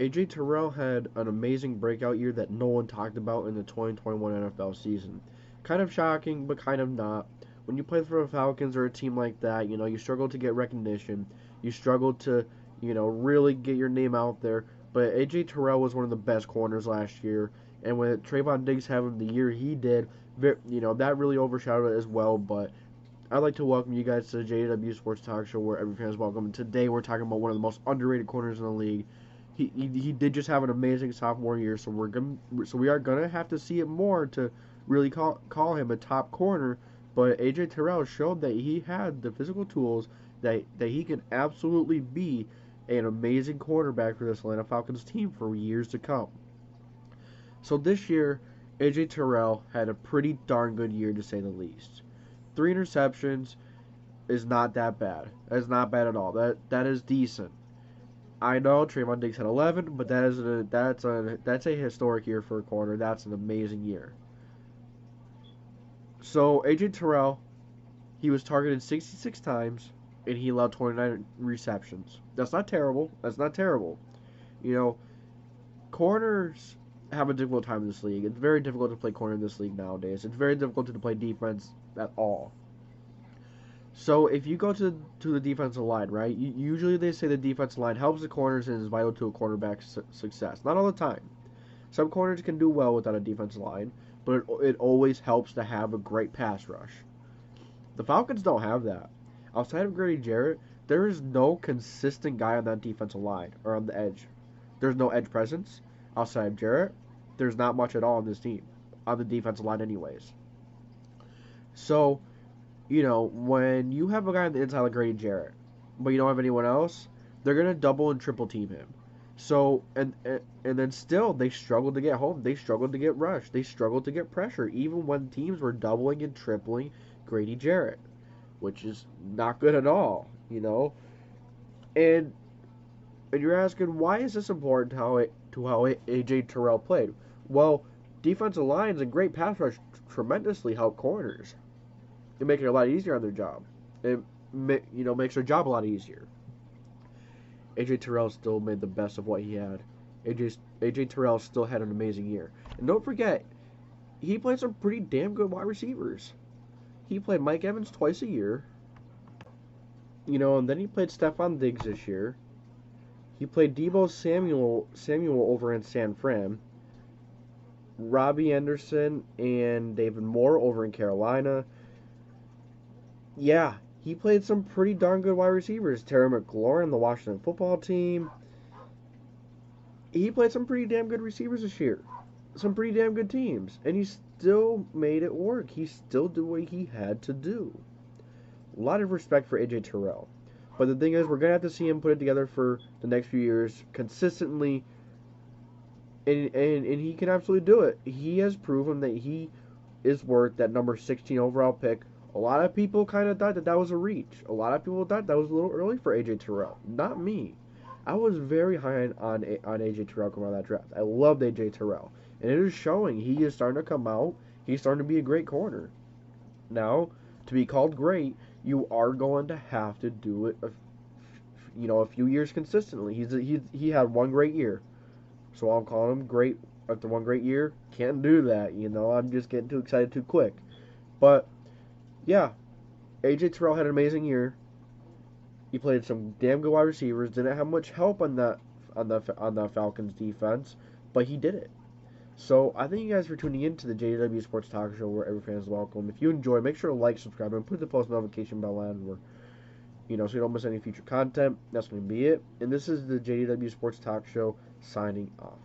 AJ Terrell had an amazing breakout year that no one talked about in the 2021 NFL season. Kind of shocking, but kind of not. When you play for the Falcons or a team like that, you struggle to get recognition. You struggle to, really get your name out there. But AJ Terrell was one of the best corners last year, and with Trevon Diggs having the year he did, that really overshadowed it as well. But I'd like to welcome you guys to the JDW Sports Talk Show, where every fan is welcome. And today we're talking about one of the most underrated corners in the league. He did just have an amazing sophomore year, so we are gonna have to see it more to really call him a top corner. But AJ Terrell showed that he had the physical tools that he can absolutely be an amazing quarterback for this Atlanta Falcons team for years to come. So this year, AJ Terrell had a pretty darn good year to say the least. 3 interceptions is not that bad. That's not bad at all. That is decent. I know Trevon Diggs had 11, but that's a historic year for a corner. That's an amazing year. So AJ Terrell, he was targeted 66 times, and he allowed 29 receptions. That's not terrible. That's not terrible. You know, corners have a difficult time in this league. It's very difficult to play corner in this league nowadays. It's very difficult to play defense at all. So if you go to the defensive line, right? Usually they say the defensive line helps the corners and is vital to a quarterback's success. Not all the time. Some corners can do well without a defensive line, but it always helps to have a great pass rush. The Falcons don't have that. Outside of Grady Jarrett, there is no consistent guy on that defensive line or on the edge. There's no edge presence. Outside of Jarrett, there's not much at all on this team, on the defensive line anyways. So, when you have a guy on the inside like Grady Jarrett, but you don't have anyone else, they're gonna double and triple team him. So and then still they struggled to get home. They struggled to get rushed. They struggled to get pressure, even when teams were doubling and tripling Grady Jarrett, which is not good at all. And and you're asking why is this important to how AJ Terrell played? Well, defensive lines and great pass rush tremendously help corners. It makes it a lot easier on their job. It makes their job a lot easier. AJ Terrell still made the best of what he had. AJ Terrell still had an amazing year. And don't forget, he played some pretty damn good wide receivers. He played Mike Evans twice a year. And then he played Stefon Diggs this year. He played Deebo Samuel over in San Fran. Robbie Anderson and David Moore over in Carolina. Yeah, he played some pretty darn good wide receivers. Terry McLaurin, the Washington football team. He played some pretty damn good receivers this year. Some pretty damn good teams. And he still made it work. He still did what he had to do. A lot of respect for AJ Terrell. But the thing is, we're going to have to see him put it together for the next few years consistently. And he can absolutely do it. He has proven that he is worth that number 16 overall pick. A lot of people kind of thought that was a reach. A lot of people thought that was a little early for AJ Terrell. Not me. I was very high on AJ Terrell coming out of that draft. I loved AJ Terrell. And it is showing. He is starting to come out. He's starting to be a great corner. Now, to be called great, you are going to have to do it a few years consistently. He had one great year. So I'm calling him great after one great year. Can't do that, I'm just getting too excited too quick. But yeah, AJ Terrell had an amazing year. He played some damn good wide receivers. Didn't have much help on the Falcons defense, but he did it. So I thank you guys for tuning in to the JDW Sports Talk Show, where every fan is welcome. If you enjoy, make sure to like, subscribe, and put the post notification bell on, so you don't miss any future content. That's going to be it. And this is the JDW Sports Talk Show signing off.